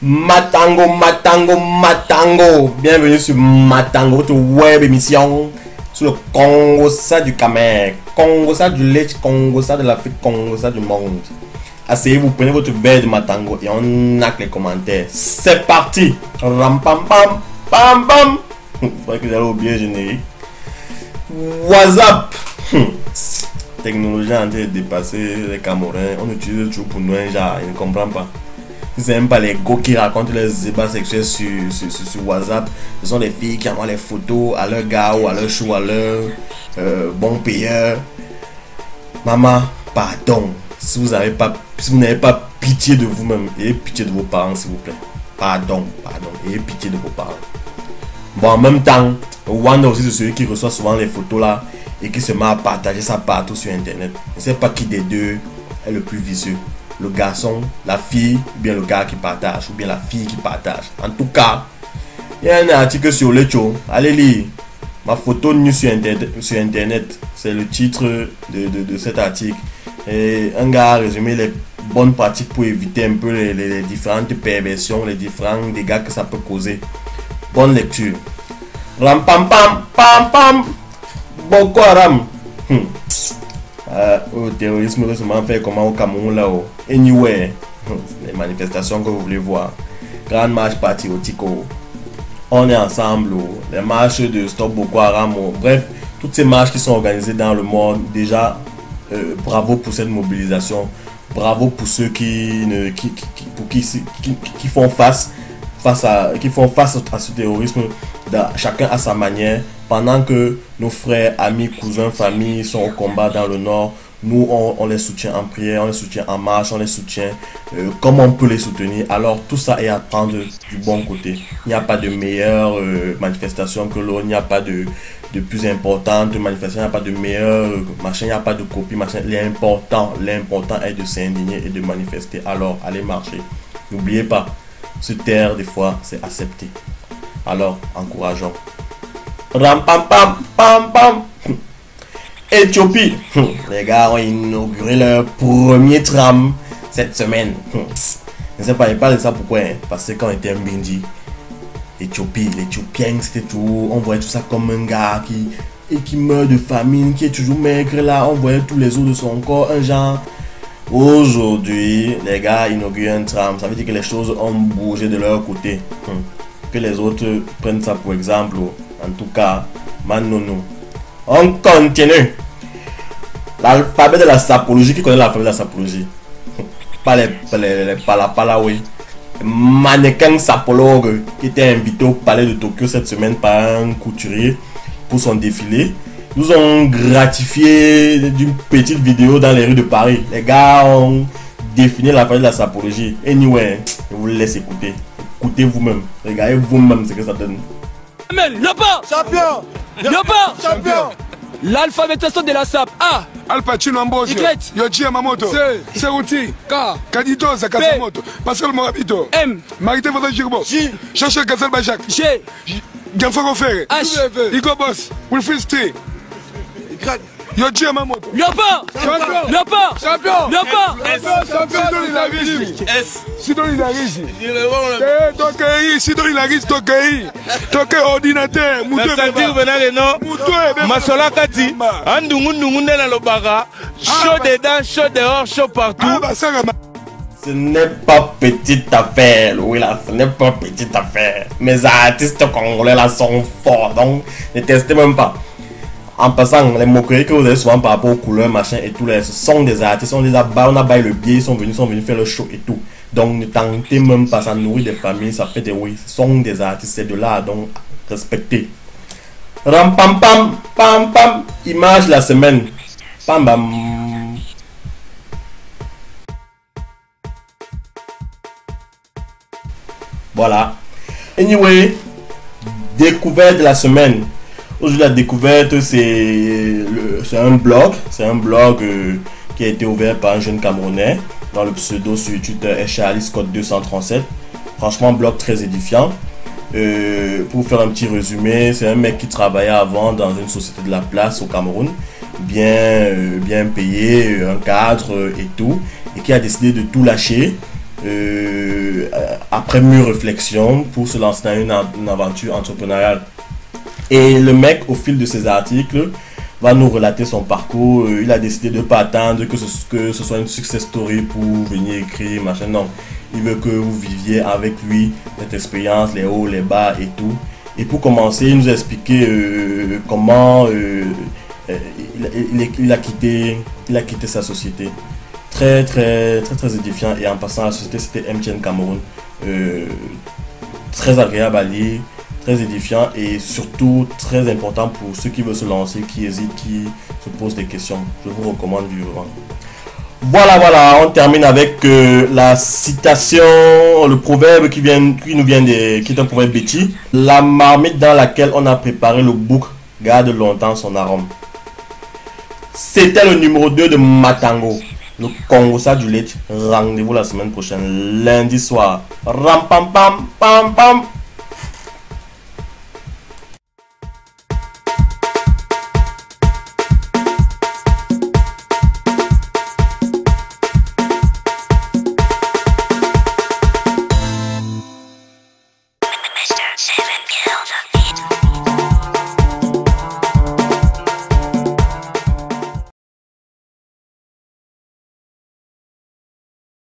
Matango, Matango, Matango. Bienvenue sur Matango, votre web émission sur le Congo-ça du Cameroun, Congo-ça du lait, Congo-ça de l'Afrique, Congo-ça du monde. Asseyez-vous, prenez votre verre de Matango et on a les commentaires. C'est parti. Ram pam pam pam pam. Faudrait que j'allais oublier le générique. WhatsApp. Technologie en train de dépasser les Camerounais. On utilise toujours pour nous un genre, ils ne comprennent pas. C'est même pas les go qui racontent les ébats sexuels sur WhatsApp. Ce sont les filles qui envoient les photos à leur gars ou à leur chou, à leur bon payeur. Maman, pardon. Si vous n'avez pas pitié de vous-même, ayez pitié de vos parents, s'il vous plaît. Pardon, ayez pitié de vos parents. Bon, en même temps, Wanda aussi, c'est celui qui reçoit souvent les photos là et qui se met à partager ça partout sur internet. Je ne sais pas qui des deux est le plus vicieux. Le garçon, la fille, ou bien le gars qui partage, ou bien la fille qui partage. En tout cas, il y a un article sur le show. Allez lire. Ma photo nue sur internet. C'est le titre de cet article. Et un gars a résumé les bonnes pratiques pour éviter un peu les différentes perversions, les différents dégâts que ça peut causer. Bonne lecture. Ram pam pam pam pam. Boko Haram. Au terrorisme récemment fait comment au Cameroun là-haut. Anyway, les manifestations que vous voulez voir. Grande marche patriotique. On est ensemble. Les marches de Stop Boko Haram. Bref, toutes ces marches qui sont organisées dans le monde. Déjà, bravo pour cette mobilisation. Bravo pour ceux qui font face à ce terrorisme, chacun à sa manière. Pendant que nos frères, amis, cousins, familles sont au combat dans le nord, nous on les soutient en prière, on les soutient en marche, on les soutient comme on peut les soutenir. Alors tout ça est à prendre du bon côté. Il n'y a pas de meilleure manifestation que l'autre, il n'y a pas de plus importante manifestation, il n'y a pas de meilleur machin, il n'y a pas de copie machin. L'important est de s'indigner et de manifester. Alors allez marcher. N'oubliez pas, se taire des fois c'est accepter. Alors encourageons. Ram pam pam pam pam. Éthiopie. Les gars ont inauguré leur premier tram cette semaine. Je ne sais pas, ils parlent de ça pourquoi, hein? Parce que quand on était un Bindi, Éthiopie, l'Éthiopien c'était tout. On voyait tout ça comme un gars qui meurt de famine, qui est toujours maigre là. On voyait tous les os de son corps, un genre. Aujourd'hui, les gars inaugurent un tram. Ça veut dire que les choses ont bougé de leur côté. Que les autres prennent ça pour exemple. En tout cas, Manono. On continue. L'alphabet de la sapologie. Qui connaît l'alphabet de la sapologie? Pas les palapala, oui. Mannequin sapologue qui était invité au palais de Tokyo cette semaine par un couturier pour son défilé. Nous ont gratifié d'une petite vidéo dans les rues de Paris. Les gars ont défini l'alphabet de la sapologie. Anyway, je vous laisse écouter. Écoutez vous-même. Regardez vous-même ce que ça donne. Champion. Champion. L'alphabétisation de la SAP. A. Alpachino Ambozo. Yoji Yamamoto. C. Seruti. K. Kadito Zakasamoto. Pascal Morabito. M. Marité Voda Girbo. J. Chercheur Gazel Bajak. G. Gianfranco Ferre. H. Igor Boss. Wilfried Stee. Yoji Yamamoto. Champion. Sidoni Larigi. Sidoni Larigi. Tokei ordinateur. C'est-à-dire venant les noms. Masola Kati. Andungu na lobara. Chaud dedans, chaud dehors, chaud partout. Ce n'est pas petite affaire, oui là, ce n'est pas petite affaire. Mes artistes congolais là sont forts, donc ne testez même pas. En passant, les moqueries que vous avez souvent par rapport aux couleurs, machin et tout, ce sont des artistes, on les a baillé le biais, ils sont venus faire le show et tout. Donc ne tentez même pas, ça nourrit des familles, ça fait des oui, ce sont des artistes, c'est de là, donc respectez. Ram pam pam pam pam, image de la semaine. Pam bam. Voilà. Anyway, découverte de la semaine. Aujourd'hui, la découverte, c'est un blog. C'est un blog qui a été ouvert par un jeune Camerounais dans le pseudo sur Twitter Charlie Scott 237. Franchement, blog très édifiant. Pour faire un petit résumé, c'est un mec qui travaillait avant dans une société de la place au Cameroun, bien payé, un cadre et tout, et qui a décidé de tout lâcher après mûre réflexion pour se lancer dans une aventure entrepreneuriale. Et le mec, au fil de ses articles, va nous relater son parcours. Il a décidé de ne pas attendre que ce soit une success story pour venir écrire, machin. Non, il veut que vous viviez avec lui cette expérience, les hauts, les bas et tout. Et pour commencer, il nous a expliqué comment il a quitté sa société. Très édifiant. Et en passant, la société, c'était MTN Cameroun. Très agréable à lire, très édifiant et surtout très important pour ceux qui veulent se lancer, qui hésitent, qui se posent des questions. Je vous recommande vivement. Voilà, on termine avec la citation, le proverbe qui est un proverbe béti. La marmite dans laquelle on a préparé le bouc garde longtemps son arôme. C'était le numéro 2 de Matango, le Congossa du Lait. Rendez-vous la semaine prochaine, lundi soir. Ram pam pam pam pam.